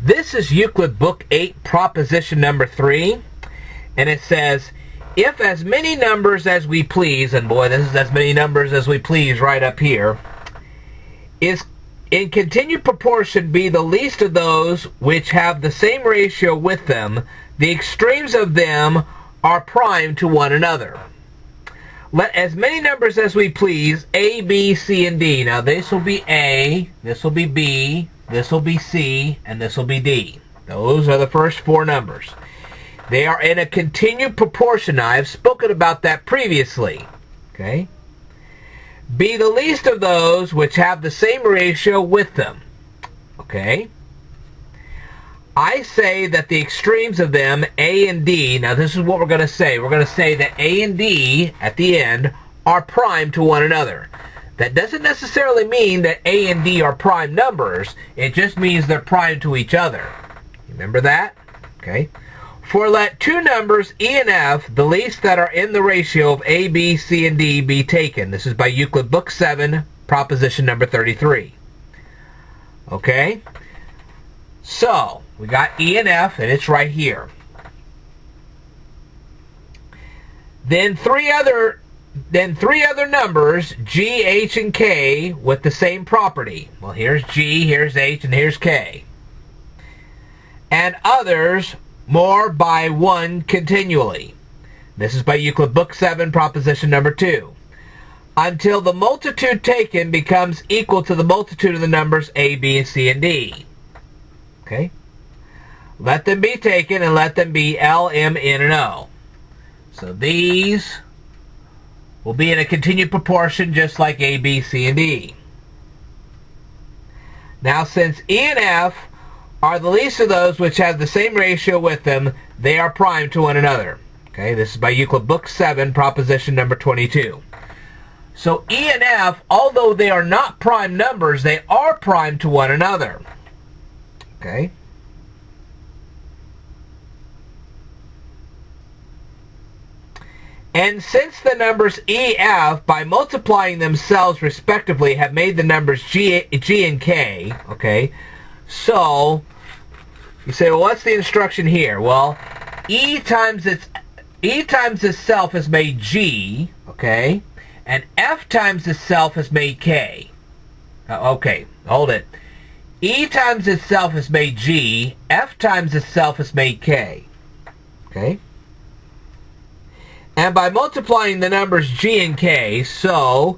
This is Euclid Book 8, proposition number 3, and it says, if as many numbers as we please, and boy, this is as many numbers as we please right up here, is in continued proportion be the least of those which have the same ratio with them, the extremes of them are prime to one another. Let as many numbers as we please, A, B, C, and D. Now this will be A, this will be B, this will be C, and this will be D. Those are the first 4 numbers. They are in a continued proportion. Now, I've spoken about that previously. Okay? Be the least of those which have the same ratio with them. Okay? I say that the extremes of them, A and D, now this is what we're going to say. We're going to say that A and D, at the end, are prime to one another. That doesn't necessarily mean that A and D are prime numbers. It just means they're prime to each other. Remember that? Okay. For let 2 numbers, E and F, the least that are in the ratio of A, B, C, and D, be taken. This is by Euclid Book 7, proposition number 33. Okay? So, we got E and F, and it's right here. Then three other numbers, G, H, and K, with the same property. Well, here's G, here's H, and here's K. And others, more by 1 continually. This is by Euclid Book 7, proposition number 2. Until the multitude taken becomes equal to the multitude of the numbers A, B, and C, and D. Okay? Let them be taken and let them be L, M, N, and O. So these will be in a continued proportion just like A, B, C, and D. Now since E and F are the least of those which have the same ratio with them, they are prime to one another. Okay, this is by Euclid Book 7, proposition number 22. So E and F, although they are not prime numbers, they are prime to one another. Okay? And since the numbers E, F, by multiplying themselves respectively, have made the numbers G and K, okay, so you say, well, what's the instruction here? Well, E times itself is made G, okay, and F times itself is made K. Okay, hold it. E times itself is made G, F times itself is made K. Okay? And by multiplying the numbers G and K, so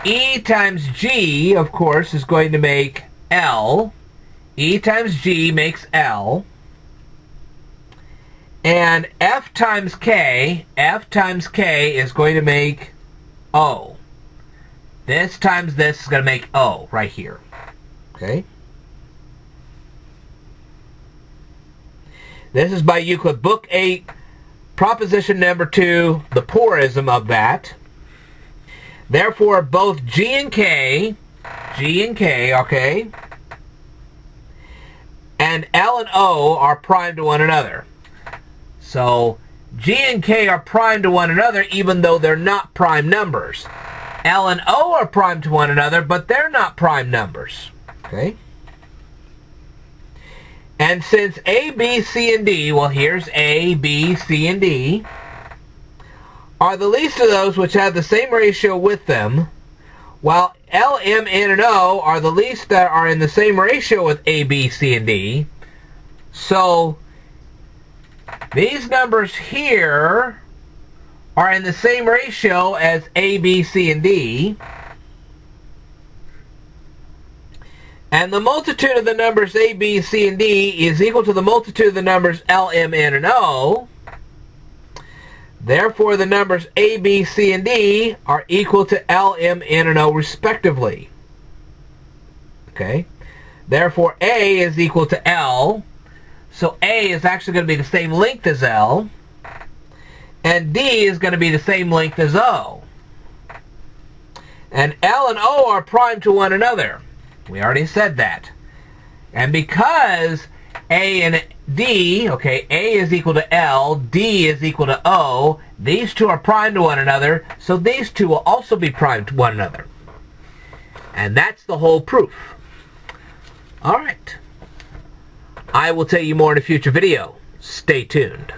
E times G, of course, is going to make L. E times G makes L. And F times K is going to make O. This times this is going to make O right here. Okay? This is by Euclid Book 8, proposition number 2, the porism of that. Therefore, both G and K, okay, and L and O are prime to one another. So, G and K are prime to one another even though they're not prime numbers. L and O are prime to one another, but they're not prime numbers. Okay? And since A, B, C, and D, well, here's A, B, C, and D, are the least of those which have the same ratio with them, while L, M, N, and O are the least that are in the same ratio with A, B, C, and D. So, these numbers here are in the same ratio as A, B, C, and D. And the multitude of the numbers A, B, C, and D is equal to the multitude of the numbers L, M, N, and O. Therefore, the numbers A, B, C, and D are equal to L, M, N, and O respectively. Okay? Therefore, A is equal to L. So A is actually going to be the same length as L. And D is going to be the same length as O. And L and O are prime to one another. We already said that. And because A and D, okay, A is equal to L, D is equal to O, these two are prime to one another, so these two will also be prime to one another. And that's the whole proof. All right. I will tell you more in a future video. Stay tuned.